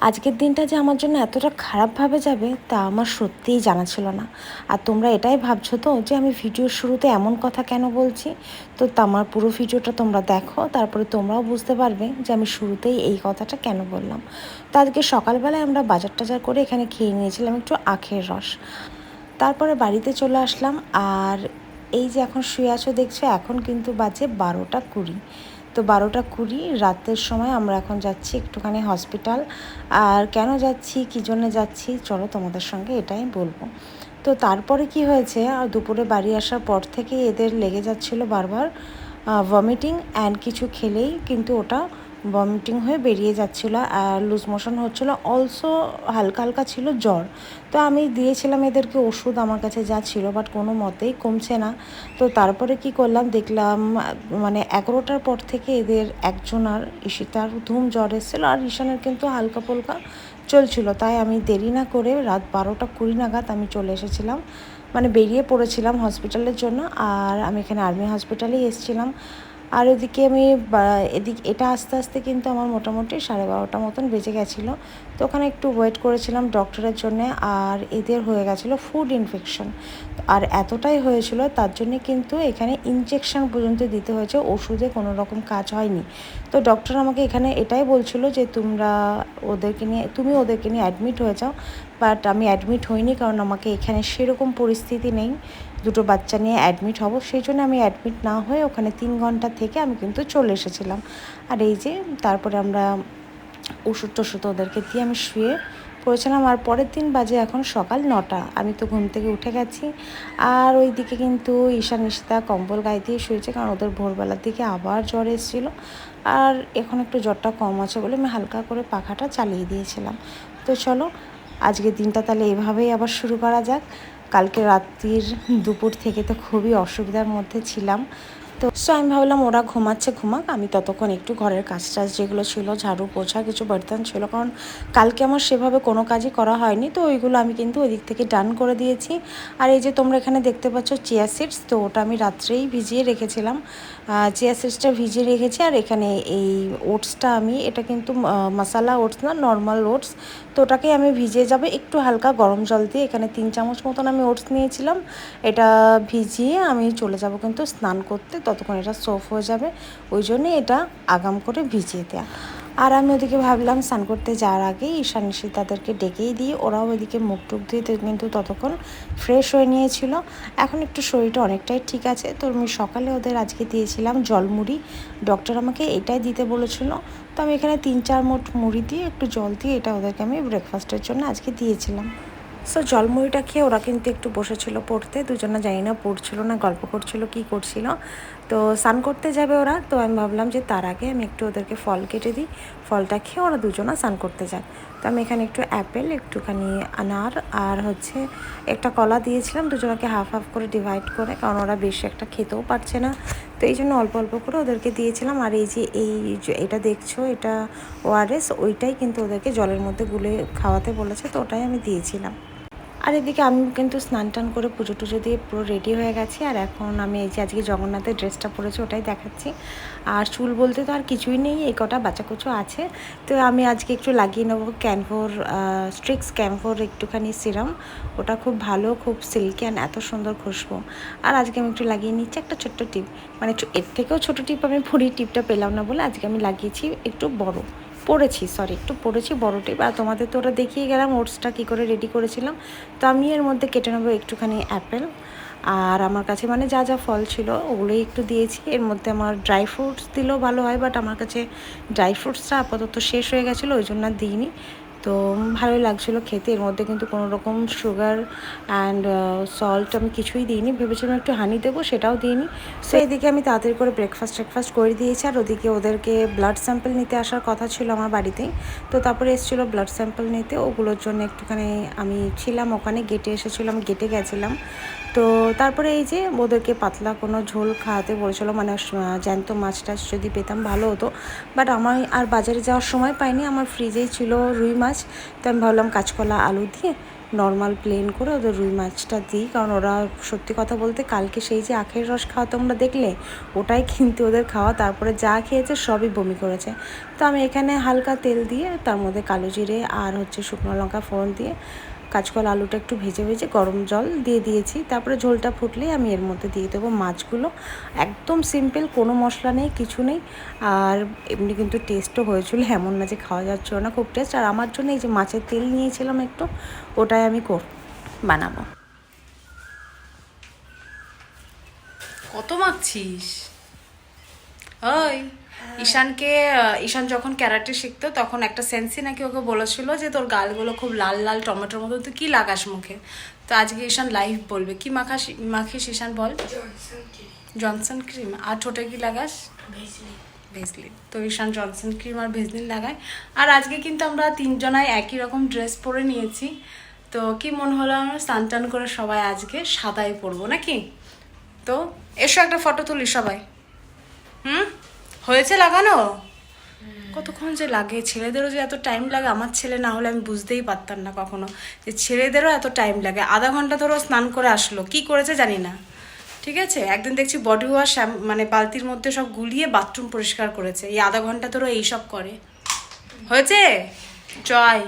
আজকের দিনটা যে আমার জন্য এতটা খারাপভাবে যাবে তা আমার সত্যিই জানা ছিল না। আর তোমরা এটাই ভাবছো তো যে আমি ভিডিওর শুরুতে এমন কথা কেন বলছি। তো আমার পুরো ভিডিওটা তোমরা দেখো, তারপরে তোমরাও বুঝতে পারবে যে আমি শুরুতেই এই কথাটা কেন বললাম। তো আজকে সকালবেলায় আমরা বাজার টাজার করে এখানে খেয়ে নিয়েছিলাম একটু আখের রস। তারপরে বাড়িতে চলে আসলাম। আর এই যে এখন শুয়ে আছো দেখছো, এখন কিন্তু বাজে 12টা 20। তো 12টা 20 রাতের সময় আমরা এখন যাচ্ছি একটুখানি হসপিটাল। আর কেন যাচ্ছি, কী জন্য যাচ্ছি, চলো তোমাদের সঙ্গে এটাই বলবো। তো তারপরে কি হয়েছে, দুপুরে বাড়ি আসার পর থেকে এদের লেগে যাচ্ছিলো বারবার ভমিটিং, অ্যান্ড কিছু খেলেই কিন্তু ওটা ভমিটিং হয়ে বেরিয়ে যাচ্ছিলো আর লুজ মোশন হচ্ছিলো, অলসো হালকা হালকা ছিল জ্বর। তো আমি দিয়েছিলাম এদেরকে ওষুধ আমার কাছে যা ছিল, বাট কোনো মতেই কমছে না। তো তারপরে কি করলাম দেখলাম, মানে 11টার পর থেকে এদের একজনার ঈশিতার ধুম জ্বর এসেছিলো, আর ঈশানের কিন্তু হালকা ফুলকা চলছিল। তাই আমি দেরি না করে রাত 12টা 20 নাগাদ আমি চলে এসেছিলাম, মানে বেরিয়ে পড়েছিলাম হসপিটালের জন্য। আর আমি এখানে আর্মি হসপিটালেই এসেছিলাম। আর এদিকে আমি এটা আস্তে আস্তে কিন্তু আমার মোটামুটি 12:30 মতন বেজে গেছিলো। তো ওখানে একটু ওয়েট করেছিলাম ডক্টরের জন্যে। আর এদের হয়ে গেছিলো ফুড ইনফেকশন, আর এতটাই হয়েছিল তার জন্যে কিন্তু এখানে ইনজেকশন পর্যন্ত দিতে হয়েছে, ওষুধে কোনো রকম কাজ হয়নি। তো ডক্টর আমাকে এখানে এটাই বলছিল যে তুমি ওদেরকে নিয়ে অ্যাডমিট হয়ে যাও। বাট আমি অ্যাডমিট হইনি, কারণ আমাকে এখানে সেরকম পরিস্থিতি নেই দুটো বাচ্চা নিয়ে অ্যাডমিট হব। সেই জন্য আমি অ্যাডমিট না হয়ে ওখানে 3 ঘন্টা থেকে আমি কিন্তু চলে এসেছিলাম। আর এই যে তারপরে আমরা ওষুধ টষুধ ওদেরকে দিয়ে আমি শুয়ে পড়েছিলাম। আর পরের দিন বাজে এখন সকাল 9টা, আমি তো ঘুম থেকে উঠে গেছি। আর ওই দিকে কিন্তু ঈশান ঈশিতা কম্বল গায়ে দিয়ে শুয়েছে, কারণ ওদের ভোরবেলার দিকে আবার জ্বর এসেছিলো। আর এখন একটু জ্বরটা কম আছে বলে আমি হালকা করে পাখাটা চালিয়ে দিয়েছিলাম। তো চলো আজকের দিনটা তাহলে এভাবেই আবার শুরু করা যাক। কালকে রাত্রির দুপুর থেকে তো খুবই অসুবিধার মধ্যে ছিলাম। তো আমি ভাবলাম ওরা ঘুমাচ্ছে, ঘুমাক, আমি ততক্ষণ একটু ঘরের কাজ টাজ যেগুলো ছিল, ঝাড়ু পোছা, কিছু বর্তন ছিল, কারণ কালকে আমার সেভাবে কোনো কাজই করা হয়নি। তো ওইগুলো আমি কিন্তু ওই দিক থেকে ডান করে দিয়েছি। আর এই যে তোমরা এখানে দেখতে পাচ্ছ চিয়া সিডস, তো ওটা আমি রাত্রেই ভিজিয়ে রেখেছিলাম। চিয়া সিডসটা ভিজিয়ে রেখেছি। আর এখানে এই ওটসটা এটা কিন্তু মশালা ওটস না, নর্মাল ওটস। তো ওটাকে আমি ভিজিয়ে যাবে একটু হালকা গরম জল দিয়ে, এখানে 3 চামচ মতন আমি ওটস নিয়েছিলাম। এটা ভিজিয়ে আমি চলে যাব কিন্তু স্নান করতে, ততক্ষণ এটা সোফ হয়ে যাবে। ওই জন্যে এটা আগাম করে ভিজিয়ে দেওয়া। আর আমি ওদিকে ভাবলাম স্নান করতে যাওয়ার আগেই ঈশান তাদেরকে ডেকেই দিই, ওরাও ওইদিকে মুখ টুক দিয়ে কিন্তু ততক্ষণ ফ্রেশ হয়ে নিয়েছিল। এখন একটু শরীরটা অনেকটাই ঠিক আছে। তো আমি সকালে ওদের আজকে দিয়েছিলাম জলমুড়ি, ডক্টর আমাকে এটাই দিতে বলেছিল। তো আমি এখানে 3-4 মুঠ মুড়ি দিয়ে একটু জল দিয়ে এটা ওদেরকে আমি ব্রেকফাস্টের জন্য আজকে দিয়েছিলাম। সো জলমুড়িটা খেয়ে ওরা কিন্তু একটু বসেছিল পড়তে, দুজনে জানি না পড়ছিল না গল্প করছিল কি করছিল। তো স্নান করতে যাবে ওরা, তো আমি ভাবলাম যে তার আগে আমি একটু ওদেরকে ফল কেটে দিই, ফলটা খেয়ে ওরা দুজনা স্নান করতে যাক। তো আমি এখানে একটু অ্যাপেল, একটুখানি আনার আর একটা কলা দিয়েছিলাম, দুজনকে হাফ হাফ করে ডিভাইড করে, কারণ ওরা বেশি একটা খেতেও পারছে না। তো এই জন্য অল্প অল্প করে ওদেরকে দিয়েছিলাম। আর এই যে এটা দেখছো, এটা ওআরএস, ওইটাই কিন্তু ওদেরকে জলের মধ্যে গুলে খাওয়াতে বলেছে, তো ওটাই আমি দিয়েছিলাম। আর এদিকে আমি কিন্তু স্নান টান করে পুজো টুজো দিয়ে পুরো রেডি হয়ে গেছি। আর এখন আমি এই যে আজকে জগন্নাথের ড্রেসটা পরেছি ওটাই দেখাচ্ছি। আর চুল বলতে তো আর কিছুই নেই, এই কটা বাচ্চাকুচো আছে। তো আমি আজকে একটু লাগিয়ে নেবো স্ট্রিক্স ক্যাম্ফোর একটুখানি সিরাম। ওটা খুব ভালো, খুব সিল্কি অ্যান্ড এত সুন্দর খুশবু। আর আজকে আমি একটু লাগিয়ে নিচ্ছি একটা ছোট্ট টিপ, মানে এর থেকেও ছোটো টিপ আমি ফুরির টিপটা পেলাম না বলে আজকে আমি লাগিয়েছি একটু একটু পড়েছি বড় টিপ। আর তোমাদের তো ওটা দেখিয়ে গেলাম ওটসটা কী করে রেডি করেছিলাম। তো আমি এর মধ্যে কেটে নেবো একটুখানি অ্যাপেল, আর আমার কাছে মানে যা যা ফল ছিল ওগুলোই একটু দিয়েছি। এর মধ্যে আমার ড্রাই ফ্রুটস দিলেও ভালো হয়, বাট আমার কাছে ড্রাই ফ্রুটসটা আপাতত শেষ হয়ে গেছিলো, ওই জন্য দিইনি। তো ভালোই লাগছিলো খেতে। এর মধ্যে কিন্তু কোনো রকম সুগার অ্যান্ড সল্ট আমি কিছুই দিইনি, ভেবেছিলাম একটু হানি দেবো, সেটাও দিইনি। সো এদিকে আমি তাড়াতাড়ি করে ব্রেকফাস্ট করে দিয়েছি। আর ওদিকে ওদেরকে ব্লাড স্যাম্পল নিতে আসার কথা ছিল আমার বাড়িতেই। তো তারপরে এসেছিলো ব্লাড স্যাম্পল নিতে, ওগুলোর জন্য একটুখানি আমি ছিলাম ওখানে, গেটে এসেছিলাম, গেটে গেছিলাম। তো তারপরে এই যে ওদেরকে পাতলা কোনো ঝোল খাওয়াতে বলেছিলো, মানে জ্যান্ত মাছ টাছ যদি পেতাম ভালো হতো, বাট আমার আর বাজারে যাওয়ার সময় পাইনি, আমার ফ্রিজেই ছিল রুই মাছ। তো আমি ভাবলাম কাঁচকলা আলু দিয়ে নর্মাল প্লেন করে ওদের রুই মাছটা দিই, কারণ ওরা সত্যি কথা বলতে কালকে সেই যে আখের রস খাওয়া তোমরা দেখলে, ওটাই কিন্তু ওদের খাওয়া, তারপরে যা খেয়েছে সবই বমি করেছে। তো আমি এখানে হালকা তেল দিয়ে তার মধ্যে কালো জিরে আর হচ্ছে শুকনো লঙ্কা ফোড়ন দিয়ে কাঁচকলা আলুটা একটু ভেজে ভেজে গরম জল দিয়ে দিয়েছি। তারপরে ঝোলটা ফুটলেই আমি এর মধ্যে দিয়ে দেবো মাছগুলো। একদম সিম্পল, কোনো মশলা নেই, কিছু নেই। আর এমনি কিন্তু টেস্টও হয়েছিল, এমন না যে খাওয়া যাচ্ছিল না, খুব টেস্ট। আর আমার জন্য এই যে মাছের তেল নিয়েছিলাম একটু, ওটাই আমি বানাবো। কত মাখছিস? ওই ঈশান যখন ক্যারাটে শিখতো তখন একটা সেন্সি নাকি ওকে বলেছিল যে তোর গালগুলো খুব লাল লাল টমেটোর মতো, তুই কি লাগাস মুখে। তো আজকে ঈশান লাইভ বলবে কি মাখিস ঈশান বল। Johnson cream. আর ঠোঁটে কি লাগাস? ভেজলিন। তো ঈশান জনসন ক্রিম আর ভেজলিন লাগায়। আর আজকে কিন্তু আমরা তিনজনাই একই রকম ড্রেস পরে নিয়েছি। তো কি মনে হলো, আমরা স্নান টান করে সবাই আজকে সাদাই পরবো নাকি। তো এসো একটা ফটো তুলি সবাই। হয়েছে লাগানো? কতক্ষণ যে লাগে, ছেলেদেরও যে এত টাইম লাগে, আমার ছেলে না হলে আমি বুঝতেই পারতাম না কখনো যে ছেলেদেরও এত টাইম লাগে। আধা ঘন্টা ধরো স্নান করে আসলো, কি করেছে জানি না। ঠিক আছে, একদিন দেখছি বডি ওয়াশ মানে বালতির মধ্যে সব গুলিয়ে বাথরুম পরিষ্কার করেছে, এই আধা ঘন্টা ধরো এইসব করে। হয়েছে জয়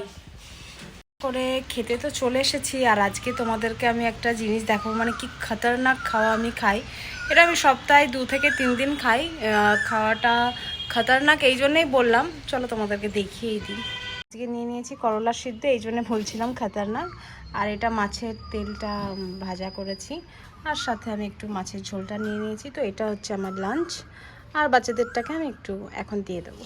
করে খেতে তো চলে এসেছি। আর আজকে তোমাদেরকে আমি একটা জিনিস দেখাবো, মানে কি খতরনাক খাওয়া আমি খাই। এটা আমি সপ্তাহে 2 থেকে 3 দিন খাই। খাওয়াটা খতরনাক এই জন্যই বললাম, চলো তোমাদেরকে দেখিয়েই দিই। আজকে নিয়ে নিয়েছি করলা সিদ্ধ, এই জন্য বলছিলাম খতরনাক। আর এটা মাছের তেলটা ভাজা করেছি, আর সাথে আমি একটু মাছের ঝোলটা নিয়ে নিয়েছি। তো এটা হচ্ছে আমার লাঞ্চ, আর বাচ্চাদেরটাকে আমি একটু এখন দিয়ে দেবো।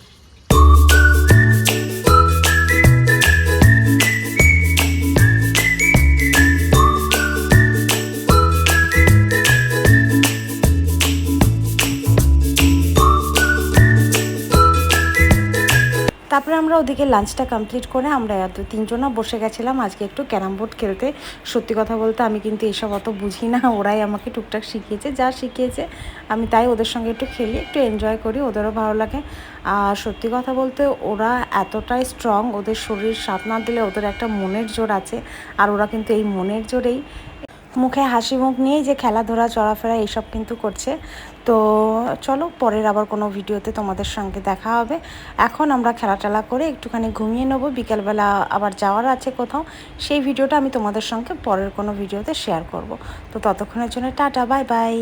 তারপরে আমরা ওদিকে লাঞ্চটা কমপ্লিট করে আমরা তিনজনা বসে গেছিলাম আজকে একটু ক্যারাম বোর্ড খেলতে। সত্যি কথা বলতে আমি কিন্তু এসব অত বুঝি না, ওরাই আমাকে টুকটাক শিখিয়েছে, যা শিখিয়েছে আমি তাই ওদের সঙ্গে একটু খেলি, একটু এনজয় করি, ওদেরও ভালো লাগে। আর সত্যি কথা বলতে ওরা এতটাই স্ট্রং, ওদের শরীর সাথ না দিলে ওদের একটা মনের জোর আছে। আর ওরা কিন্তু এই মনের জোরেই মুখে হাসি মুখ নিয়েই যে খেলাধুলা চলাফেরা এইসব কিন্তু করছে। তো চলো পরের আবার কোনো ভিডিওতে তোমাদের সঙ্গে দেখা হবে। এখন আমরা খেলা টেলা করে একটুখানি ঘুমিয়ে নেবো, বিকেলবেলা আবার যাওয়ার আছে কোথাও, সেই ভিডিওটা আমি তোমাদের সঙ্গে পরের কোনো ভিডিওতে শেয়ার করব। তো ততক্ষণের জন্য টাটা, বাই বাই।